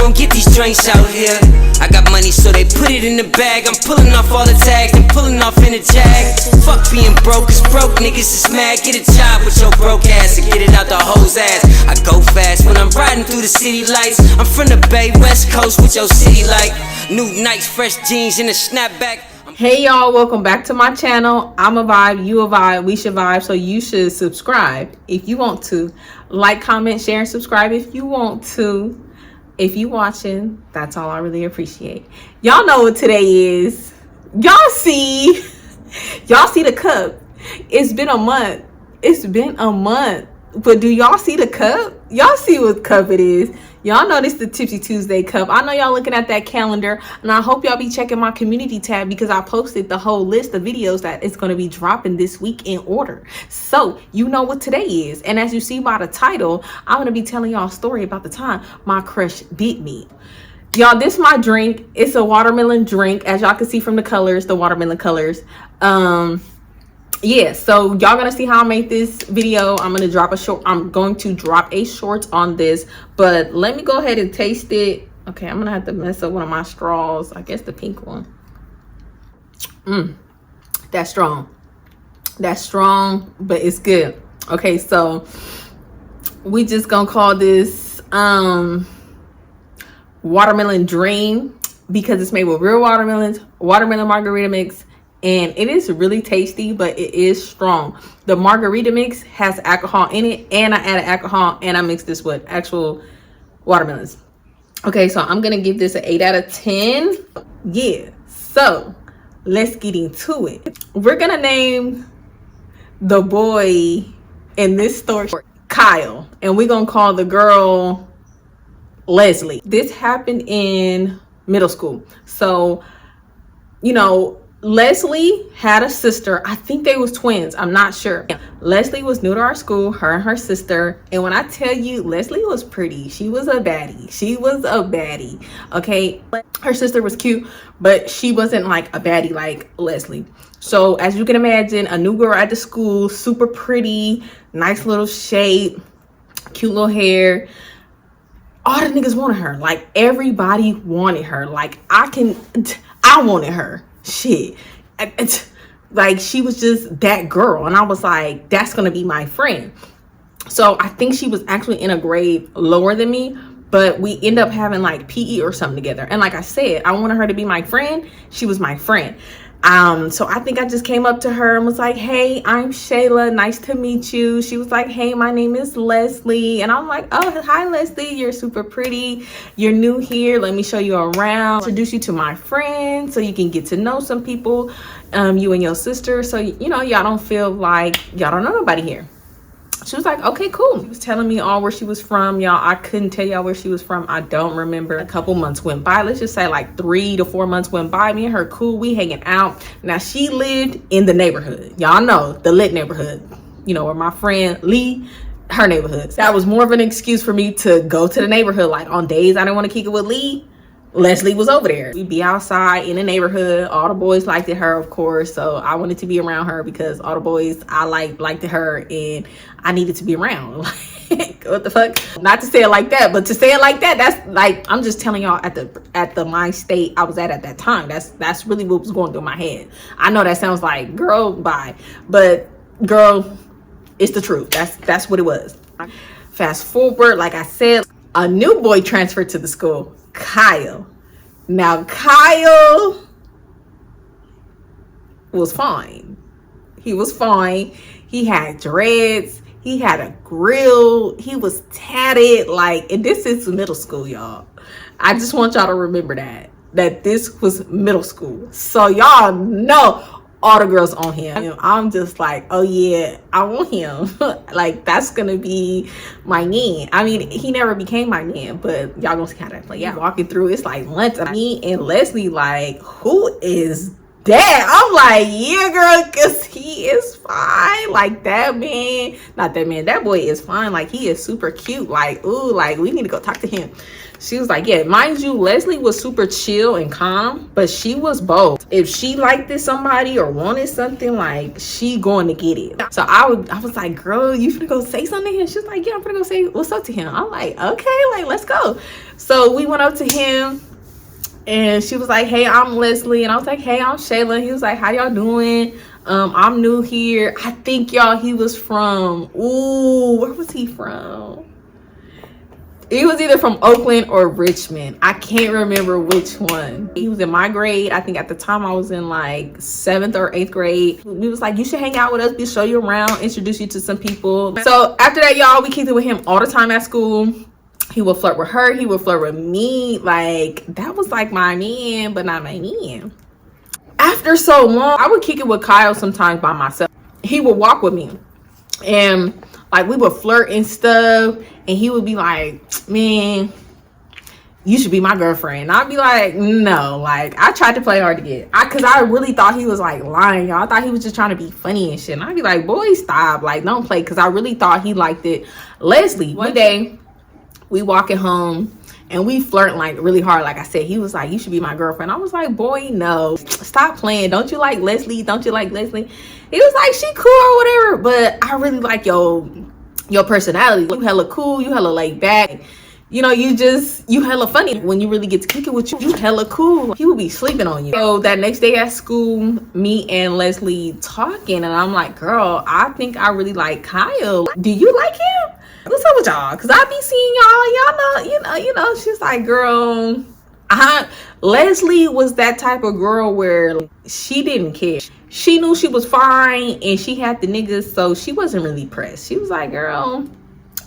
gon' get these drinks out here. I got money, so they put it in the bag. I'm pulling off all the tags and pulling off in a jag. Fuck being broke, cause broke niggas is mad. Get a job with your broke ass and get it out the hoe's ass. I go fast when I'm riding through the city lights. I'm from the Bay, West Coast with your city like new Nikes, fresh jeans, and a snapback. Hey y'all, welcome back to my channel. I'm a vibe, you a vibe, we should vibe, so you should subscribe if you want to. Like, comment, share, and subscribe if you want to. If you watching, that's all I really appreciate. Y'all know what today is. Y'all see the cup. It's been a month. But do y'all see the cup? Y'all see what cup it is. Y'all know this is the Tipsy Tuesday cup. I know y'all looking at that calendar, and I hope y'all be checking my community tab because I posted the whole list of videos that is going to be dropping this week in order. So you know what today is. And as you see by the title, I'm going to be telling y'all a story about the time my crush bit me. Y'all, this is my drink. It's a watermelon drink. As y'all can see from the colors, the watermelon colors. Yeah, so y'all gonna see how I make this video. I'm going to drop a short on this, but let me go ahead and taste it. Okay, I'm gonna have to mess up one of my straws. I guess the pink one. That's strong, but it's good. Okay, so we just gonna call this watermelon dream because it's made with real watermelons, watermelon margarita mix. And it is really tasty, but it is strong. The margarita mix has alcohol in it, and I added alcohol, and I mixed this with actual watermelons. Okay, so I'm gonna give this an 8 out of 10. Yeah, so let's get into it. We're gonna name the boy in this story Kyle, and we're gonna call the girl Leslie. This happened in middle school. So, you know, Leslie had a sister. I think they was twins. I'm not sure. Leslie was new to our school, her and her sister. And when I tell you, Leslie was pretty. She was a baddie. Okay. Her sister was cute, but she wasn't like a baddie like Leslie. So as you can imagine, a new girl at the school, super pretty, nice little shape, cute little hair. All the niggas wanted her. Like everybody wanted her. Like I wanted her. Shit, like she was just that girl, and I was like, that's gonna be my friend. So I think she was actually in a grade lower than me, but we end up having like PE or something together. And like I said, I wanted her to be my friend. She was my friend. So I think I just came up to her and was like, hey, I'm Shayla, nice to meet you. She was like, hey, my name is Leslie. And I'm like, oh, hi Leslie, you're super pretty, you're new here, let me show you around, introduce you to my friends so you can get to know some people, you and your sister, so you know y'all don't feel like y'all don't know nobody here. She was like, okay, cool. She was telling me all where she was from. Y'all, I couldn't tell y'all where she was from. I don't remember. A couple months went by. Let's just say like 3 to 4 months went by. Me and her cool. We hanging out. Now, she lived in the neighborhood. Y'all know, the lit neighborhood. You know, where my friend Lee, her neighborhood. That was more of an excuse for me to go to the neighborhood. Like on days I didn't want to kick it with Lee, Leslie was over there. We'd be outside in the neighborhood. All the boys liked her, of course. So I wanted to be around her because all the boys I liked her, and I needed to be around. Like, what the fuck? Not to say it like that, but to say it like that, that's like, I'm just telling y'all at the mind state I was at that time. That's really what was going through my head. I know that sounds like girl bye, but girl, it's the truth. That's what it was. Fast forward, like I said, a new boy transferred to the school. Kyle. Now Kyle was fine. He was fine. He had dreads. He had a grill. He was tatted. Like, and this is middle school, y'all. I just want y'all to remember that this was middle school. So y'all know all the girls on him. I'm just like, oh yeah, I want him. Like, that's gonna be my man. I mean, he never became my man, but y'all gonna see how that play out. Walking through, it's like lunch. Me and Leslie like, who is that? I'm like, yeah, girl, because he is fine. Like, that man, not that man, that boy is fine. Like, he is super cute. Like, ooh, like, we need to go talk to him. She was like, yeah, mind you, Leslie was super chill and calm, but she was bold. If she liked this somebody or wanted something, like, she going to get it. So I was like, girl, you finna go say something to him? She was like, yeah, I'm finna go say what's up to him. I'm like, okay, like, let's go. So we went up to him, and she was like, hey, I'm Leslie. And I was like, hey, I'm Shayla. He was like, how y'all doing? I'm new here. I think, y'all, he was from, where was he from? He was either from Oakland or Richmond. I can't remember which one. He was in my grade. I think at the time I was in like 7th or 8th grade. We was like, you should hang out with us. We'll show you around, introduce you to some people. So after that, y'all, we kicked it with him all the time at school. He would flirt with her. He would flirt with me. Like, that was like my man, but not my man. After so long, I would kick it with Kyle sometimes by myself. He would walk with me. And like, we would flirt and stuff, and he would be like, man, you should be my girlfriend. And I'd be like, no. Like, I tried to play hard to get, because I really thought he was like lying, y'all. I thought he was just trying to be funny and shit. And I'd be like, boy, stop, like, don't play, because I really thought he liked it. Leslie, one day we walking home and we flirting like really hard. Like I said, he was like, you should be my girlfriend. I was like, boy, no, stop playing. Don't you like Leslie? Don't you like Leslie? He was like, she cool or whatever, but I really like your personality. You hella cool, you hella laid back, you know, you hella funny. When you really get to kick it with you hella cool. He would be sleeping on you. So that next day at school, me and Leslie talking, and I'm like, girl, I think I really like Kyle. Do you like him? What's up with y'all? Because I be seeing y'all, you know. She's like, girl, Leslie was that type of girl where she didn't care. She knew she was fine and she had the niggas, so she wasn't really pressed. She was like, girl,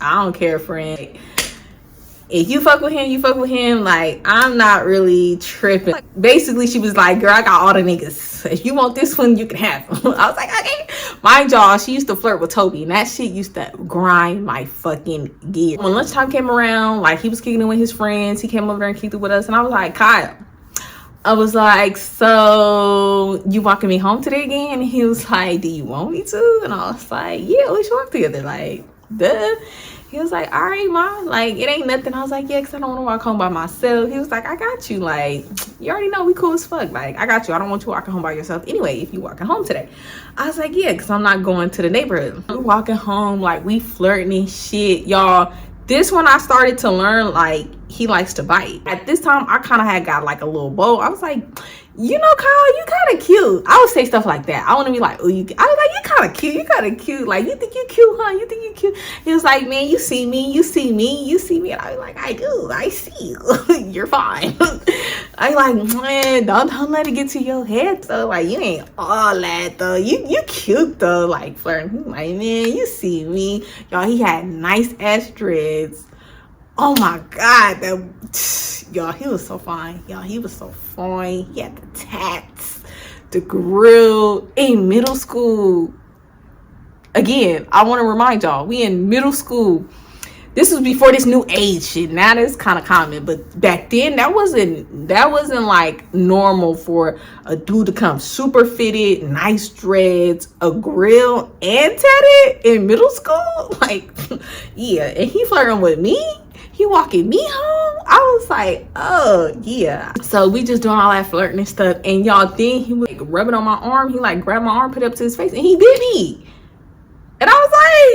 I don't care, friend. If you fuck with him, you fuck with him. Like, I'm not really tripping. Basically, she was like, girl, I got all the niggas. If you want this one, you can have him. I was like, okay. Mind y'all, she used to flirt with Toby, and that shit used to grind my fucking gear. When lunchtime came around, like, he was kicking it with his friends. He came over there and kicked it with us, and I was like, Kyle. I was like, so you walking me home today again? And he was like, do you want me to? And I was like, yeah, we should walk together. Like, duh. He was like, all right, mom, like, it ain't nothing. I was like, yeah, because I don't want to walk home by myself. He was like, I got you. Like, you already know we cool as fuck. Like, I got you. I don't want you walking home by yourself anyway if you walking home today. I was like, yeah, because I'm not going to the neighborhood. We walking home, like, we flirting and shit. Y'all, this one I started to learn, like, he likes to bite. At this time, I kind of had got, like, a little bold. I was like, you know, Kyle, you kind of cute. I would say stuff like that. I want to be like, oh, I was like, you kind of cute. You kind of cute. Like, you think you cute, huh? You think you cute? He was like, man, you see me. You see me. You see me. And I was like, I do. I see you. You're fine. I like, man, don't let it get to your head, though. Like, you ain't all that, though. You cute, though. Like, flirting. Like, man, you see me. Y'all, he had nice ass dreads. Oh my God, y'all, he was so fine. Y'all, he was so fine. He had the tats, the grill in middle school. Again, I want to remind y'all, we in middle school. This was before this new age shit. Now that's kind of common, but back then that wasn't like normal for a dude to come super fitted, nice dreads, a grill, and tatted in middle school. Like, yeah, and he flirting with me. He walking me home. I was like, oh yeah. So we just doing all that flirting and stuff. And y'all, then he was like rubbing on my arm. He like grabbed my arm, put it up to his face, and he bit me. And I was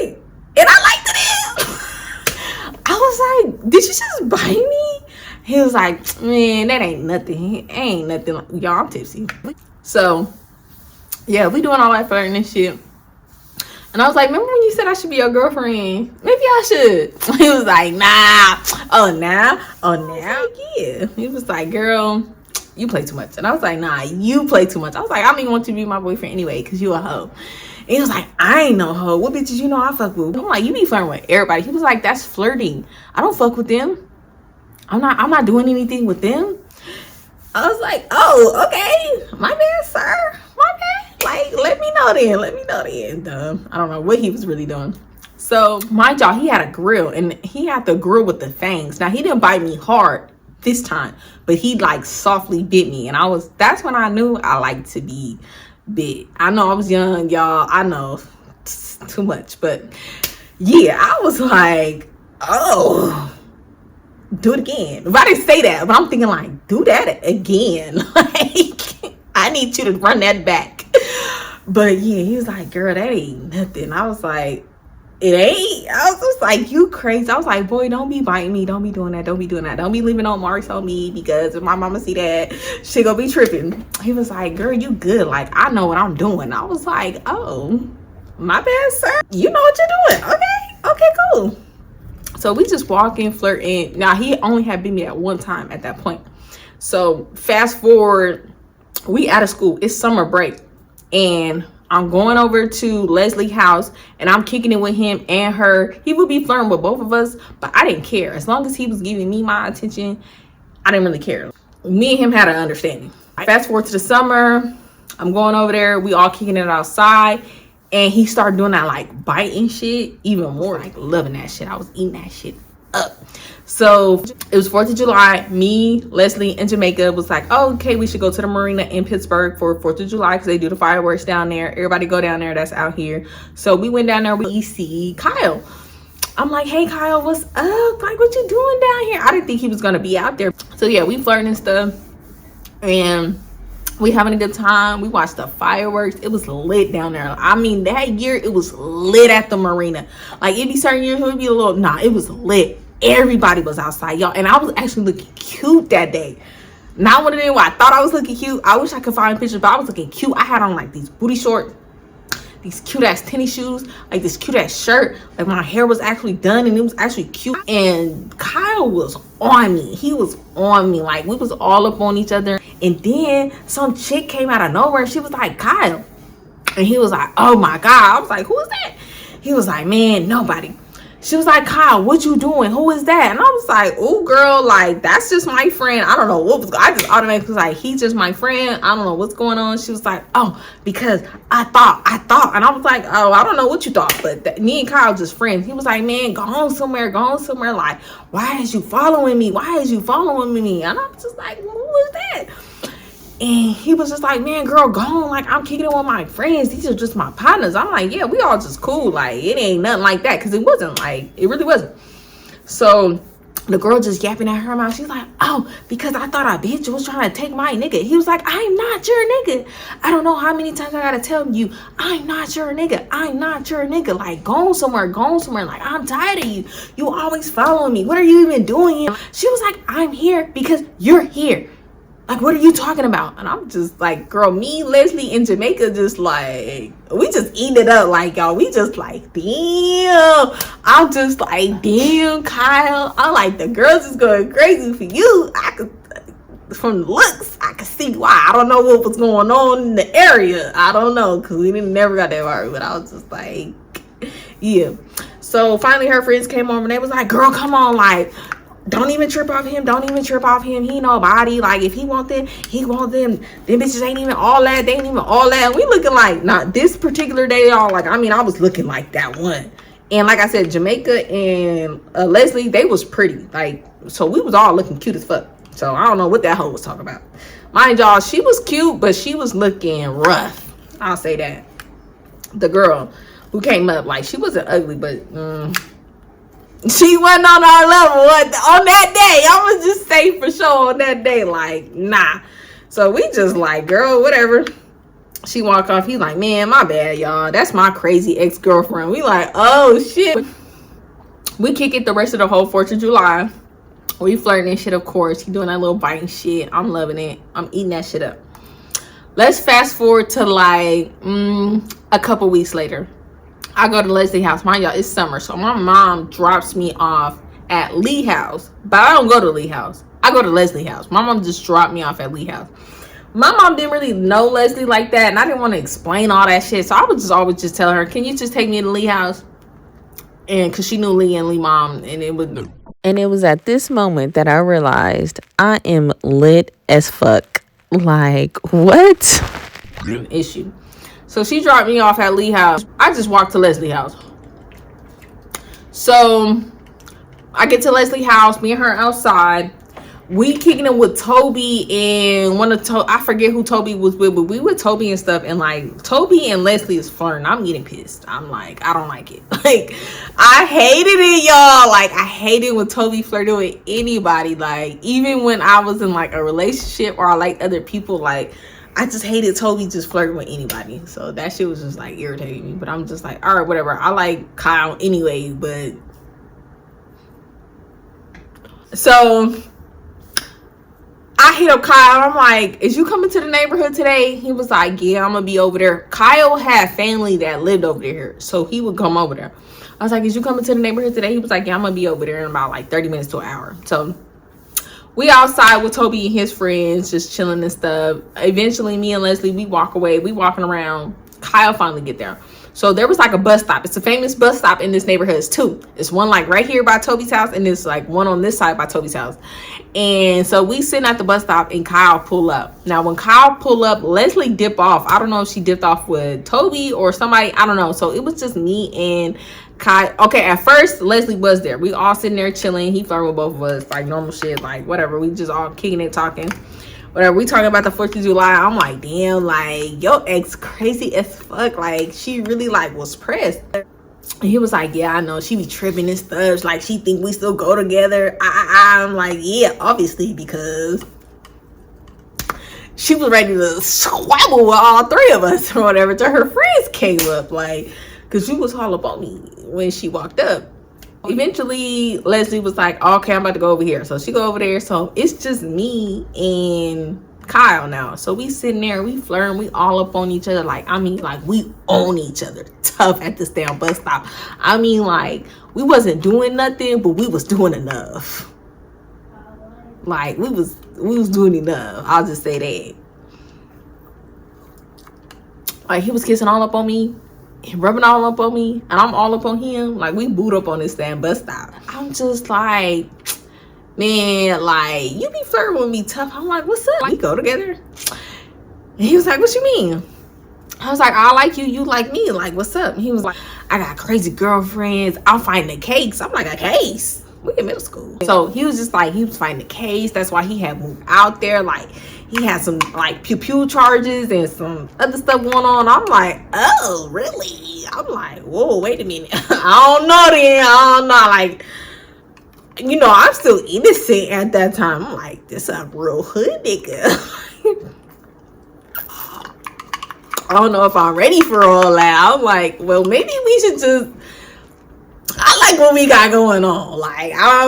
like, and I liked it. I was like, did you just bite me? He was like, man, that ain't nothing. Ain't nothing. Y'all, I'm tipsy. So yeah, we doing all that flirting and shit. And I was like, remember when you said I should be your girlfriend? Maybe I should. He was like, nah. Oh, now? Oh, now? Like, yeah. He was like, girl, you play too much. And I was like, nah, you play too much. I was like, I don't even want you to be my boyfriend anyway, because you a hoe. And he was like, I ain't no hoe. What bitches you know I fuck with? I'm like, you be flirting with everybody. He was like, that's flirting. I don't fuck with them. I'm not doing anything with them. I was like, oh, okay. My bad, sir. My bad. Like, let me know then. I don't know what he was really doing. So, mind y'all, he had a grill, and he had the grill with the fangs. Now, he didn't bite me hard this time, but he like softly bit me, and that's when I knew I liked to be bit. I know I was young, y'all. I know it's too much, but yeah, I was like, oh, do it again. But I didn't say that, but I'm thinking like, do that again. Like, I need you to run that back. But yeah, he was like, girl, that ain't nothing. I was like, it ain't. I was just like, you crazy. I was like, boy, don't be biting me. Don't be doing that. Don't be doing that. Don't be leaving no marks on me, because if my mama see that, she gonna be tripping. He was like, girl, you good. Like, I know what I'm doing. I was like, oh, my bad, sir. You know what you're doing. Okay, cool. So we just walking, flirting. Now, he only had beat me at one time at that point. So fast forward, we out of school. It's summer break. And I'm going over to Leslie's house, and I'm kicking it with him and her. He would be flirting with both of us, but I didn't care. As long as he was giving me my attention, I didn't really care. Me and him had an understanding. Fast forward to the summer, I'm going over there. We all kicking it outside, and he started doing that like biting shit even more. Like, loving that shit. I was eating that shit up. So it was 4th of July. Me, Leslie, and Jamaica was like, oh, okay, we should go to the marina in Pittsburgh for 4th of July because they do the fireworks down there. Everybody go down there that's out here. So we went down there. We see Kyle. I'm like, hey, Kyle, what's up? Like, what you doing down here? I didn't think he was going to be out there. So yeah, we flirting and stuff. And we having a good time. We watched the fireworks. It was lit down there. I mean, that year, it was lit at the marina. Like, it'd be certain years, it would be a little, nah, it was lit. Everybody was outside, y'all, and I was actually looking cute that day. Not one of them where I thought I was looking cute. I wish I could find pictures, but I was looking cute. I had on like these booty shorts, these cute ass tennis shoes, like this cute ass shirt. Like, my hair was actually done, and it was actually cute. And Kyle was on me. He was on me. Like, we was all up on each other. And then some chick came out of nowhere. She was like, Kyle, and he was like, oh my God. I was like, who is that? He was like, man, nobody. She was like, Kyle, what you doing? Who is that? And I was like, oh, girl, like, that's just my friend. I don't know what was, I just automatically was like, he's just my friend. I don't know what's going on. She was like, oh, because I thought. And I was like, oh, I don't know what you thought, but me and Kyle just friends. He was like, man, go on somewhere. Like, why is you following me? And I was just like, well, who is that? And he was just like, man, girl, go on. Like, I'm kicking it with my friends. These are just my partners. I'm like, yeah, we all just cool. Like, it ain't nothing like that. Because it wasn't like, it really wasn't. So the girl just yapping at her mouth. She's like, oh, because I thought a bitch was trying to take my nigga. He was like, I'm not your nigga. I don't know how many times I got to tell you, I'm not your nigga. Like, go on somewhere. Like, I'm tired of you. You always following me. What are you even doing here? She was like, I'm here because you're here. Like, what are you talking about? And I'm just like, girl, me, Leslie, and Jamaica just like, we just eat it up. Like, y'all, we just like, damn. I'm just like, damn, Kyle. I'm like, the girls is going crazy for you. I could, from the looks, I could see why. I don't know what was going on in the area. I don't know, because we never got that far. But I was just like, yeah. So finally her friends came over and they was like, girl, come on, like, don't even trip off him. He nobody. Like, if he want them, he want them. Them bitches ain't even all that. They ain't even all that. And we looking like, not this particular day, y'all. Like, I mean, I was looking like that one. And like I said, Jamaica and Leslie, they was pretty. Like, so we was all looking cute as fuck. So I don't know what that hoe was talking about. Mind y'all, she was cute, but she was looking rough. I'll say that. The girl who came up, like, she wasn't ugly, but she wasn't on our level on that day. I was just say for sure on that day, like, nah. So we just like, girl, whatever. She walked off. He's like, man, my bad, y'all. That's my crazy ex-girlfriend. We like, oh, shit. We kick it the rest of the whole 4th of July. We flirting and shit, of course. He doing that little biting shit. I'm loving it. I'm eating that shit up. Let's fast forward to like a couple weeks later. I go to Leslie's house. Mind y'all, it's summer. So my mom drops me off at Lee's house. But I don't go to Lee's house. I go to Leslie's house. My mom just dropped me off at Lee's house. My mom didn't really know Leslie like that. And I didn't want to explain all that shit. So I would just always just tell her, can you just take me to Lee's house? And because she knew Lee and Lee mom. And it was at this moment that I realized I am lit as fuck. Like, what? Issue. So she dropped me off at Lee's house. I just walked to Leslie's house. So I get to Leslie's house, me and her outside. we kicking it with Toby and I forget who Toby was with, but we with Toby and stuff, and like Toby and Leslie is flirting. I'm getting pissed. I'm like, I don't like it. Like, I hated it, y'all. Like, I hated when Toby flirted with anybody. Like, even when I was in like a relationship or I liked other people, like, I just hated Toby just flirting with anybody. So that shit was just like irritating me. But I'm just like, all right, whatever. I like Kyle anyway, but so I hit up Kyle. I'm like, is you coming to the neighborhood today? He was like, yeah, I'm gonna be over there. Kyle had family that lived over there, so he would come over there. I was like, is you coming to the neighborhood today? He was like, yeah, I'm gonna be over there in about like 30 minutes to an hour. So we outside with Toby and his friends, just chilling and stuff. Eventually, me and Leslie, we walk away. We walking around. Kyle finally get there. So there was like a bus stop. It's a famous bus stop in this neighborhood. It's two. It's one like right here by Toby's house, and there's like one on this side by Toby's house. And so we sitting at the bus stop, and Kyle pull up. Now when Kyle pull up, Leslie dip off. I don't know if she dipped off with Toby or somebody. I don't know. So it was just me and Kyle. Okay, at first Leslie was there. We all sitting there chilling. He flirted with both of us, like normal shit, like whatever. We just all kicking it, talking. Whatever, we talking about the 4th of July. I'm like, damn, like, yo ex crazy as fuck. Like, she really, like, was pressed. And he was like, yeah, I know. She be tripping and stuff. Like, she think we still go together. I'm like, yeah, obviously, because she was ready to squabble with all three of us or whatever till her friends came up. Like, because she was all up on me when she walked up. Eventually Leslie was like, okay, I'm about to go over here. So she go over there. So it's just me and Kyle now. So we sitting there, we flirting, we all up on each other. Like, I mean, like, we own each other tough at this damn bus stop. I mean, like, we wasn't doing nothing, but we was doing enough. Like, we was doing enough. I'll just say that. Like, he was kissing all up on me, rubbing all up on me, and I'm all up on him. Like, we boot up on this damn bus stop. I'm just like, man, like, you be flirting with me tough. I'm like, what's up? We go together. And he was like, what you mean? I was like, I like you, you like me. Like, what's up? And he was like, I got crazy girlfriends. I'm finding the cakes. I'm like, a case? We in middle school. So he was just like, he was finding the case. That's why he had moved out there. Like, he had some like pew charges and some other stuff going on. I'm like, oh, really? I'm like, whoa, wait a minute. I don't know then. I don't know. Like, you know, I'm still innocent at that time. I'm like, this a real hood nigga. I don't know if I'm ready for all that. I'm like, well, maybe we should just, I like what we got going on. Like, I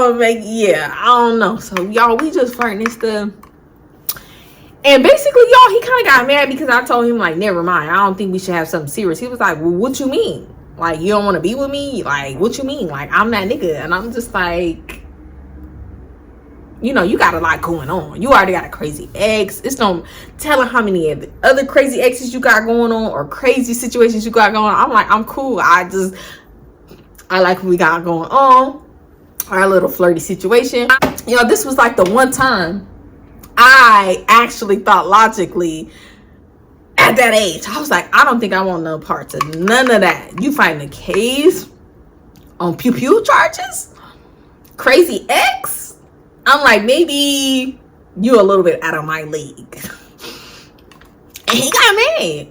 don't know. So y'all, we just flirting and stuff. And basically, y'all, he kind of got mad because I told him, like, never mind. I don't think we should have something serious. He was like, well, what you mean? Like, you don't want to be with me? Like, what you mean? Like, I'm that nigga. And I'm just like, you know, you got a lot going on. You already got a crazy ex. It's no telling how many other crazy exes you got going on or crazy situations you got going on. I'm like, I'm cool. I like what we got going on. Our little flirty situation. You know, this was like the one time I actually thought logically at that age. I was like, I don't think I want no parts of none of that. You find the case on pew charges? Crazy ex? I'm like, maybe you a little bit out of my league. And he got mad.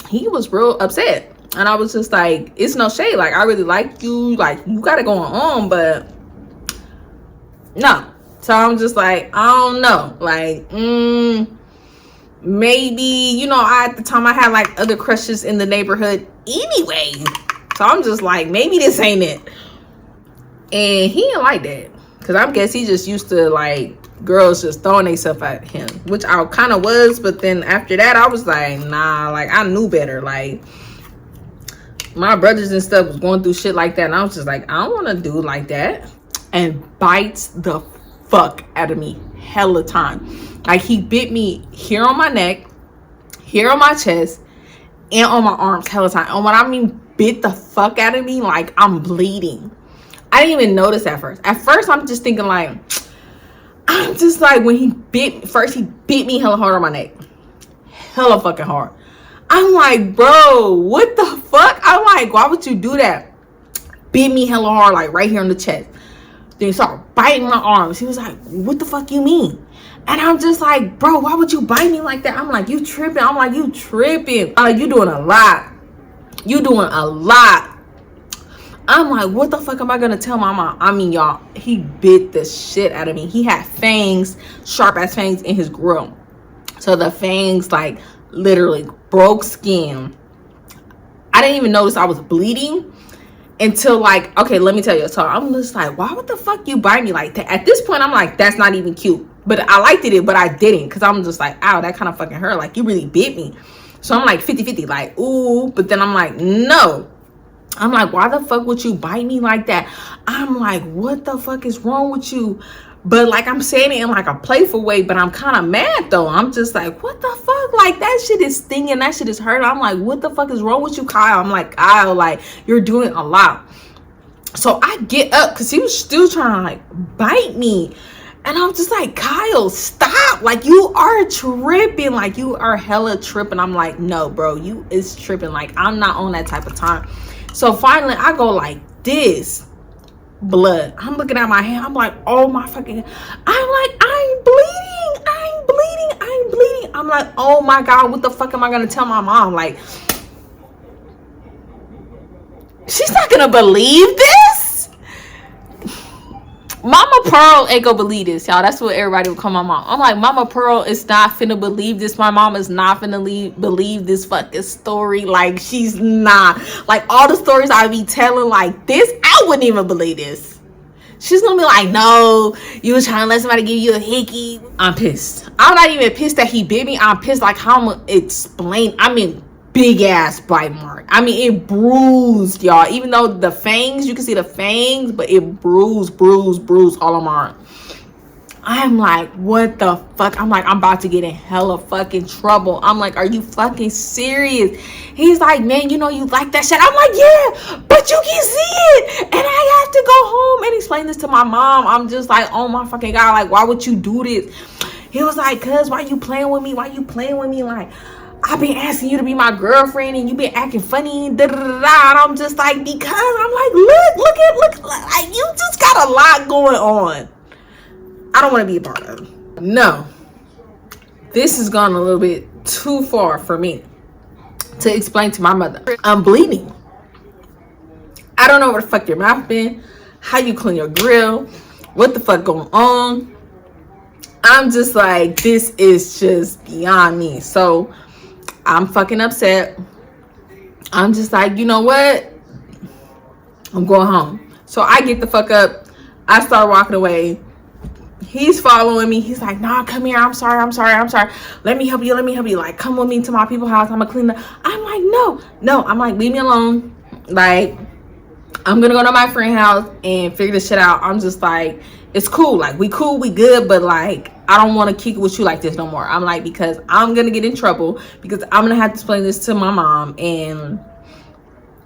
He was real upset. And I was just like, it's no shade. Like, I really like you. Like, you got it going on, but no. So I'm just like, I don't know. Like, maybe, you know, at the time I had like other crushes in the neighborhood anyway. So I'm just like, maybe this ain't it. And he didn't like that. Because I guess he just used to like girls just throwing themselves at him. Which I kind of was. But then after that, I was like, nah, like I knew better. Like, my brothers and stuff was going through shit like that. And I was just like, I don't want to do like that. And bites the fuck out of me hella time. Like, he bit me here on my neck, here on my chest, and on my arms hella time. And when I mean bit the fuck out of me, like, I'm bleeding. I didn't even notice at first. At first, I'm just thinking like, I'm just like, when he bit me hella hard on my neck. Hella fucking hard. I'm like, bro, what the fuck? I'm like, why would you do that? Bit me hella hard, like right here on the chest. Then he started biting my arms. He was like, what the fuck you mean? And I'm just like, bro, why would you bite me like that? I'm like, you tripping. I'm like, you tripping. I'm like, you doing a lot. You doing a lot. I'm like, what the fuck am I gonna tell my mom? I mean, y'all, he bit the shit out of me. He had fangs, sharp ass fangs in his grill. So the fangs like literally broke skin. I didn't even notice I was bleeding until like, okay, let me tell you. So I'm just like, why would the fuck you bite me like that? At this point, I'm like, that's not even cute. But I liked it, but I didn't, because I'm just like, ow, that kind of fucking hurt. Like, you really bit me. So I'm like 50-50, like, ooh. But then I'm like, no. I'm like, why the fuck would you bite me like that? I'm like, what the fuck is wrong with you? But like, I'm saying it in like a playful way, but I'm kind of mad though. I'm just like, what the fuck? Like, that shit is stinging. That shit is hurting. I'm like, what the fuck is wrong with you, Kyle? I'm like, Kyle, like, you're doing a lot. So I get up because he was still trying to like bite me. And I'm just like, Kyle, stop. Like, you are tripping. Like, you are hella tripping. I'm like, no, bro, you is tripping. Like, I'm not on that type of time. So finally, I go like this. Blood. I'm looking at my hand. I'm like, oh my fucking. I'm like, I'm bleeding. I'm bleeding. I'm bleeding. I'm like, oh my God, what the fuck am I going to tell my mom? Like, she's not going to believe this. Mama Pearl ain't gonna believe this, y'all. That's what everybody would call my mom. I'm like, Mama Pearl is not finna believe this. My mom is not finna believe this fucking story. Like, she's not. Like, all the stories I be telling like this, I wouldn't even believe this. She's gonna be like, no, you was trying to let somebody give you a hickey. I'm pissed. I'm not even pissed that he bit me. I'm pissed like how I'm gonna explain. I mean, big ass bite mark. I mean, it bruised, y'all. Even though the fangs, you can see the fangs, but it bruised all of my arm. I'm like, what the fuck? I'm like, I'm about to get in hella fucking trouble. I'm like, are you fucking serious? He's like, man, you know you like that shit. I'm like, yeah, but you can see it. And I have to go home and explain this to my mom. I'm just like, oh my fucking God, like, why would you do this? He was like, cuz, why you playing with me? Why you playing with me? Like, I've been asking you to be my girlfriend and you been acting funny, da da da da. And I'm just like, because I'm like, look, like, you just got a lot going on. I don't want to be a part of it. No. This has gone a little bit too far for me to explain to my mother. I'm bleeding. I don't know where the fuck your mouth been, how you clean your grill, what the fuck going on. I'm just like, this is just beyond me. So I'm fucking upset. I'm just like, you know what? I'm going home. So I get the fuck up. I start walking away. He's following me. He's like, nah, come here. I'm sorry. Let me help you. Like, come with me to my people's house. I'm gonna clean up. I'm like, no. I'm like, leave me alone. Like, I'm gonna go to my friend's house and figure this shit out. I'm just like, it's cool. Like, we cool, we good, but like, I don't want to kick it with you like this no more. I'm like, because I'm gonna get in trouble, because I'm gonna have to explain this to my mom, and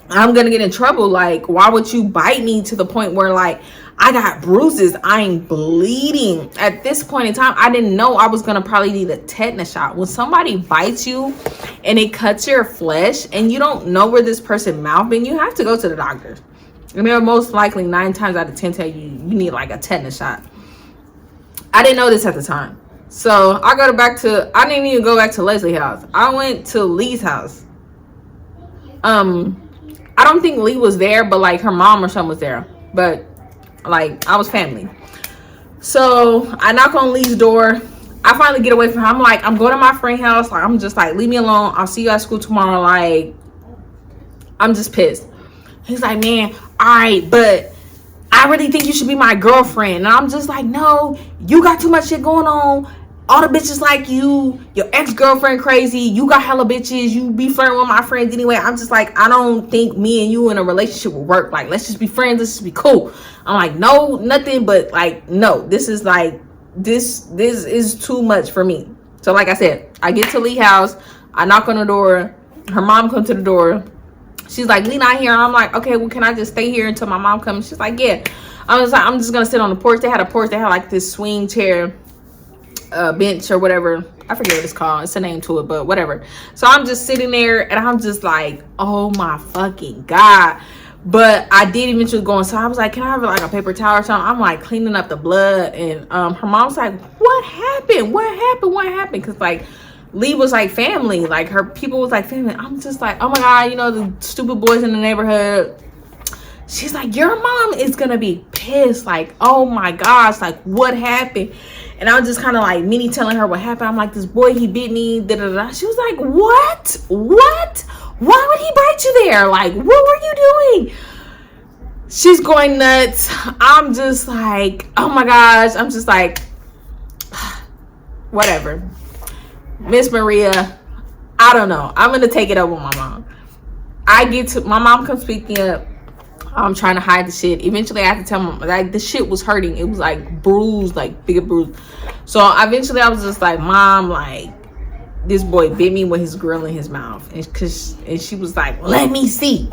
I'm gonna get in trouble. Like, why would you bite me to the point where like I got bruises, I'm bleeding? At this point in time, I didn't know I was gonna probably need a tetanus shot. When somebody bites you and it cuts your flesh and you don't know where this person's mouth been, you have to go to the doctor. And they're most likely 9 times out of 10 tell you you need like a tetanus shot. I didn't know this at the time. So I didn't even go back to Leslie's house. I went to Lee's house. I don't think Lee was there, but like her mom or something was there. But like, I was family. So I knock on Lee's door. I finally get away from her. I'm like, I'm going to my friend's house. Like, I'm just like, leave me alone. I'll see you at school tomorrow. Like, I'm just pissed. He's like, man, all right, but I really think you should be my girlfriend. And I'm just like, no, you got too much shit going on. All the bitches like you, your ex-girlfriend crazy, you got hella bitches, you be flirting with my friends anyway. I'm just like, I don't think me and you in a relationship will work. Like, let's just be friends, let's just be cool. I'm like, no, nothing, but like, no, this is like, this is too much for me. So like I said, I get to Lee's house, I knock on the door, her mom comes to the door. She's like, Lee not here. And I'm like, okay, well, can I just stay here until my mom comes? She's like, yeah. I was like, I'm just gonna sit on the porch. They had a porch, they had like this swing chair, bench or whatever. I forget what it's called. It's a name to it, but whatever. So I'm just sitting there and I'm just like, oh my fucking God. But I did eventually go inside. I was like, can I have like a paper towel or something? I'm like cleaning up the blood, and her mom's like, what happened? What happened? What happened? Because like Lee was like family, like her people was like family. I'm just like, oh my god, you know, the stupid boys in the neighborhood. She's like, your mom is gonna be pissed. Like, oh my gosh, like what happened? And I was just kind of like mini telling her what happened. I'm like, this boy, he bit me. Da, da, da. She was like, what? What? Why would he bite you there? Like, what were you doing? She's going nuts. I'm just like, oh my gosh. I'm just like, whatever. Miss Maria, I don't know. I'm going to take it up with my mom. My mom comes speaking up. I'm trying to hide the shit. Eventually, I have to tell mom, like, the shit was hurting. It was like bruised, like big bruise. So eventually, I was just like, Mom, like, this boy bit me with his grill in his mouth, and she was like, let me see.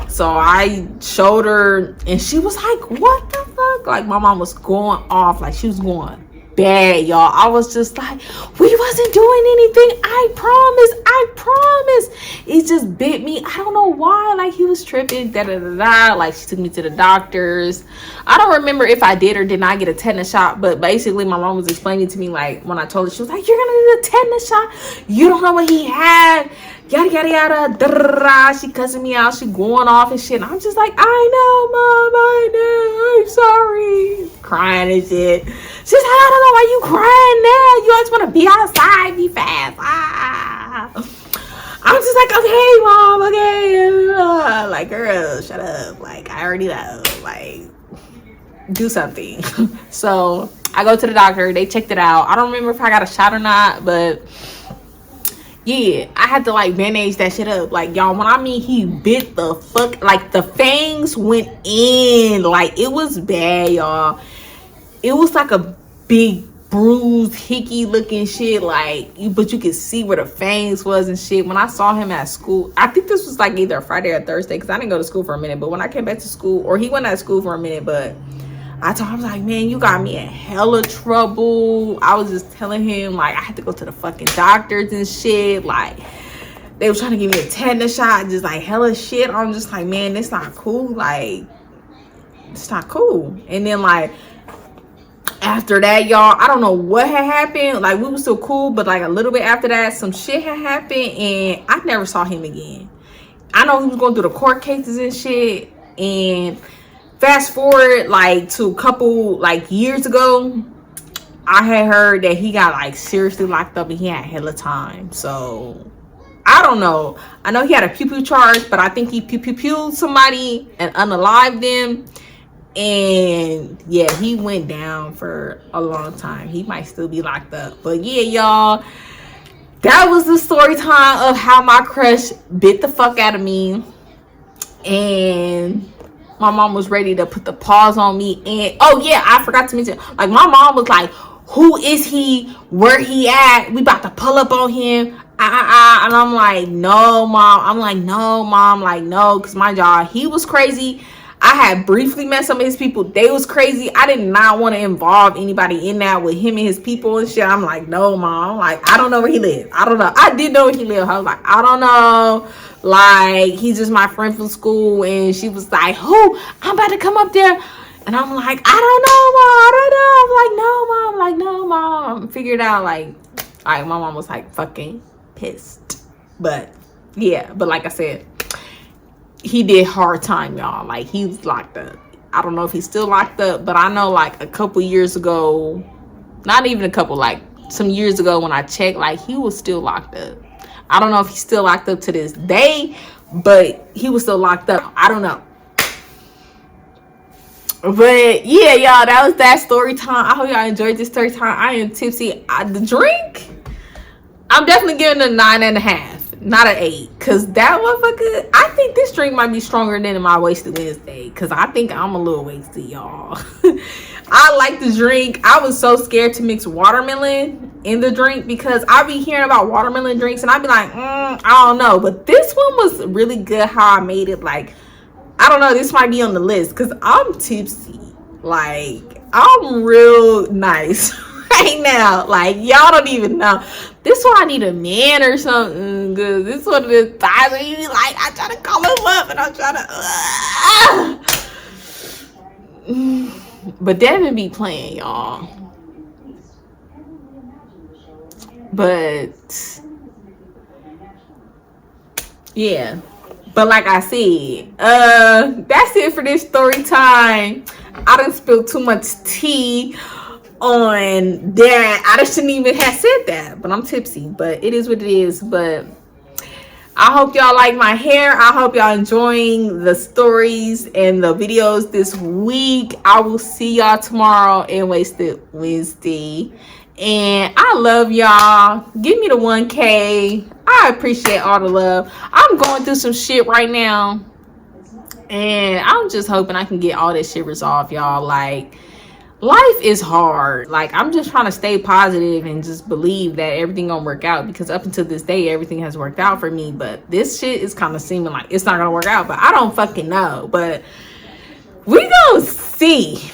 So I showed her, and she was like, what the fuck? Like, my mom was going off, like she was going bad, y'all. I was just like, we wasn't doing anything. I promise. It just bit me. I don't know why. Like, he was tripping. Da da da da. Like, she took me to the doctors. I don't remember if I did or did not get a tetanus shot, but basically my mom was explaining to me, like, when I told her, she was like, you're gonna need a tetanus shot. You don't know what he had. Yada yada yada. Da, da, da, da. She cussing me out. She going off and shit. And I'm just like, I know, Mom. I know. I'm sorry. Crying and shit. She's like, I don't know why you crying now. You always want to be outside, be fast. I'm just like, okay, Mom, okay. Like, girl, shut up. Like, I already know. Like, do something. So I go to the doctor. They checked it out. I don't remember if I got a shot or not, but yeah, I had to like bandage that shit up. Like, y'all, when I mean he bit the fuck, like the fangs went in. Like, it was bad, y'all. It was like a big bruised, hickey looking shit. Like, but you could see where the fangs was and shit. When I saw him at school, I think this was like either Friday or Thursday, because I didn't go to school for a minute. But when I came back to school, or he went out of school for a minute, but I told him, like, man, you got me in hella trouble. I was just telling him, like, I had to go to the fucking doctors and shit. Like, they were trying to give me a tetanus shot, just like hella shit. I'm just like, man, it's not cool. Like, it's not cool. And then, like, after that, y'all, I don't know what had happened. Like, we were still cool, but like a little bit after that, some shit had happened, and I never saw him again. I know he was going through the court cases and shit, and fast forward like to a couple like years ago, I had heard that he got like seriously locked up and he had hella time. So I don't know. I know he had a pew-pew charge, but I think he pew-pew-pewed somebody and unalived them. And yeah, he went down for a long time. He might still be locked up. But yeah, y'all, that was the story time of how my crush bit the fuck out of me. And my mom was ready to put the paws on me. And oh yeah, I forgot to mention, like, my mom was like, who is he? Where he at? We about to pull up on him. And I'm like, no, Mom. Like, no, because my y'all, he was crazy. I had briefly met some of his people. They was crazy. I did not want to involve anybody in that with him and his people and shit. I'm like, no, Mom. Like, I don't know where he lived. I don't know. I did know where he lived. I was like, I don't know. Like, he's just my friend from school. And she was like, who? I'm about to come up there. And I'm like, I don't know, Mom. I'm like, no, Mom. Figured out, like, all right, my mom was like fucking pissed. But yeah, but like I said, he did hard time, y'all. Like, he was locked up. I don't know if he's still locked up, but I know like a couple years ago, not even a couple, like some years ago when I checked, like, he was still locked up. I don't know if he's still locked up to this day, but he was still locked up. I don't know. But yeah, y'all, that was that story time. I hope y'all enjoyed this story time. I am tipsy. The drink, I'm definitely giving it a 9.5, not an 8, because that motherfucker, I think this drink might be stronger than my Wasted Wednesday, because I think I'm a little wasted, y'all. I like the drink. I was so scared to mix watermelon in the drink, because I be hearing about watermelon drinks and I be like, I don't know. But this one was really good how I made it. Like, I don't know, this might be on the list because I'm tipsy. Like, I'm real nice right now. Like, y'all don't even know. This why I need a man or something. Cause this one of the times where you be like, I try to call him up and I'm trying to. But Devin be playing, y'all. But yeah. But like I said, that's it for this story time. I done spilled too much tea on that. I just shouldn't even have said that, but I'm tipsy. But it is what it is. But I hope y'all like my hair. I hope y'all enjoying the stories and the videos this week. I will see y'all tomorrow in Wasted Wednesday. And I love y'all. Give me the 1K. I appreciate all the love. I'm going through some shit right now. And I'm just hoping I can get all this shit resolved, y'all. Like, life is hard. Like, I'm just trying to stay positive and just believe that everything gonna work out, because up until this day everything has worked out for me. But this shit is kind of seeming like it's not gonna work out, but I don't fucking know. But we gonna see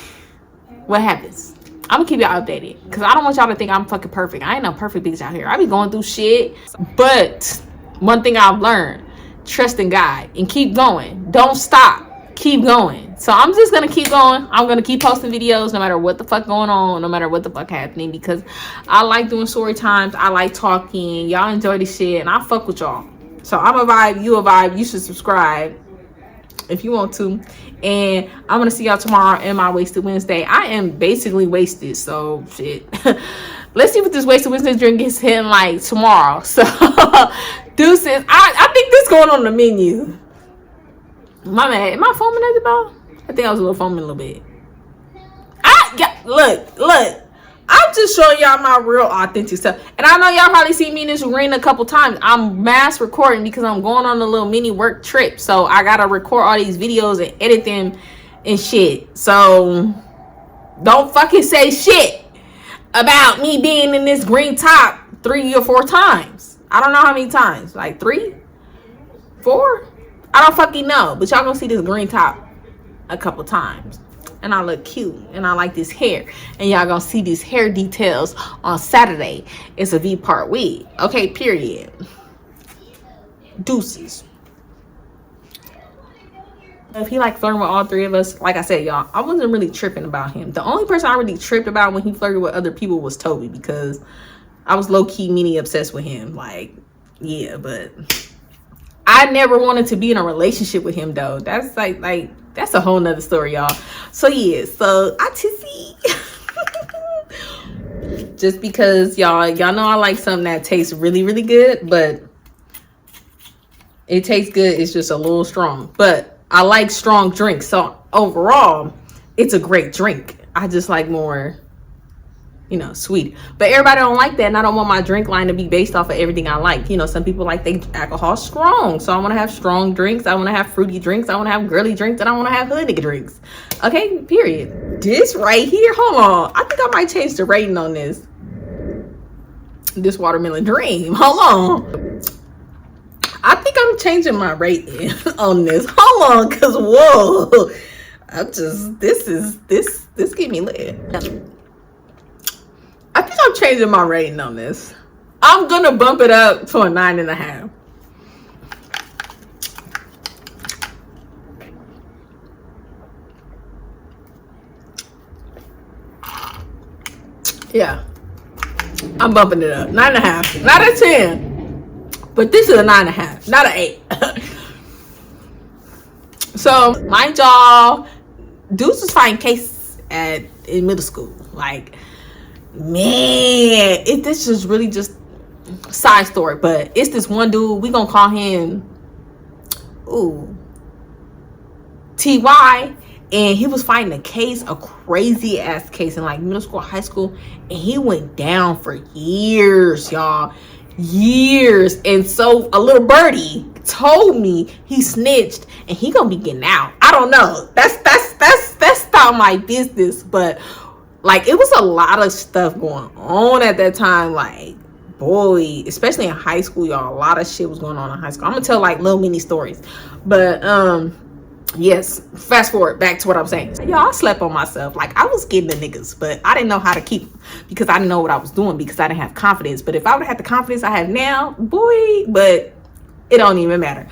what happens. I'm gonna keep y'all updated, because I don't want y'all to think I'm fucking perfect. I ain't no perfect bitch out here. I be going through shit. But one thing I've learned, trust in God and keep going. Don't stop. Keep going. So I'm just gonna keep going. I'm gonna keep posting videos no matter what the fuck going on, no matter what the fuck happening, because I like doing story times. I like talking. Y'all enjoy this shit and I fuck with y'all. So I'm a vibe, you a vibe. You should subscribe if you want to. And I'm gonna see y'all tomorrow in my Wasted Wednesday. I am basically wasted, so shit. Let's see what this Wasted Wednesday drink is hitting like tomorrow. So deuces. I think this going on the menu. My man, am I foaming at the ball? I think I was a little foaming a little bit. Look. I'm just showing y'all my real authentic stuff. And I know y'all probably see me in this arena a couple times. I'm mass recording because I'm going on a little mini work trip. So I gotta record all these videos and edit them and shit. So don't fucking say shit about me being in this green top 3 or 4 times. I don't know how many times. Like 3? 4? I don't fucking know. But y'all gonna see this green top a couple times. And I look cute. And I like this hair. And y'all gonna see these hair details on Saturday. It's a V-part wig. Okay, period. Deuces. If he like flirting with all 3 of us, like I said, y'all, I wasn't really tripping about him. The only person I really tripped about when he flirted with other people was Toby, because I was low-key mini obsessed with him. Like, yeah, but I never wanted to be in a relationship with him though. That's like that's a whole nother story, y'all. So yeah, so I see. Just because y'all know I like something that tastes really, really good, but it tastes good, it's just a little strong. But I like strong drinks. So overall, it's a great drink. I just like more, sweet. But everybody don't like that, and I don't want my drink line to be based off of everything I like. Some people like they alcohol strong, so I want to have strong drinks. I want to have fruity drinks. I want to have girly drinks, and I want to have hood nigga drinks. Okay, period. This right here, hold on. I think I might change the rating on this watermelon dream. Hold on. I think I'm changing my rating on this. Hold on, cause whoa, this get me lit. I think I'm changing my rating on this. I'm gonna bump it up to a 9.5. Yeah, I'm bumping it up. 9.5, not a 10, but this is a 9.5, not an 8. So, mind y'all, dudes was fighting cases in middle school. Like, man, this is really just side story, but it's this one dude, we gonna call him TY, and he was fighting a crazy ass case in like middle school, high school, and he went down for years, y'all. Years. And so a little birdie told me he snitched and he gonna be getting out. I don't know. That's not my business, but like, it was a lot of stuff going on at that time. Like, boy, especially in high school, y'all, a lot of shit was going on in high school. I'm gonna tell like little mini stories, but Yes, fast forward back to what I was saying. Y'all, I slept on myself. Like, I was getting the niggas, but I didn't know how to keep them because I didn't know what I was doing because I didn't have confidence. But if I would have had the confidence I have now, boy, but it don't even matter.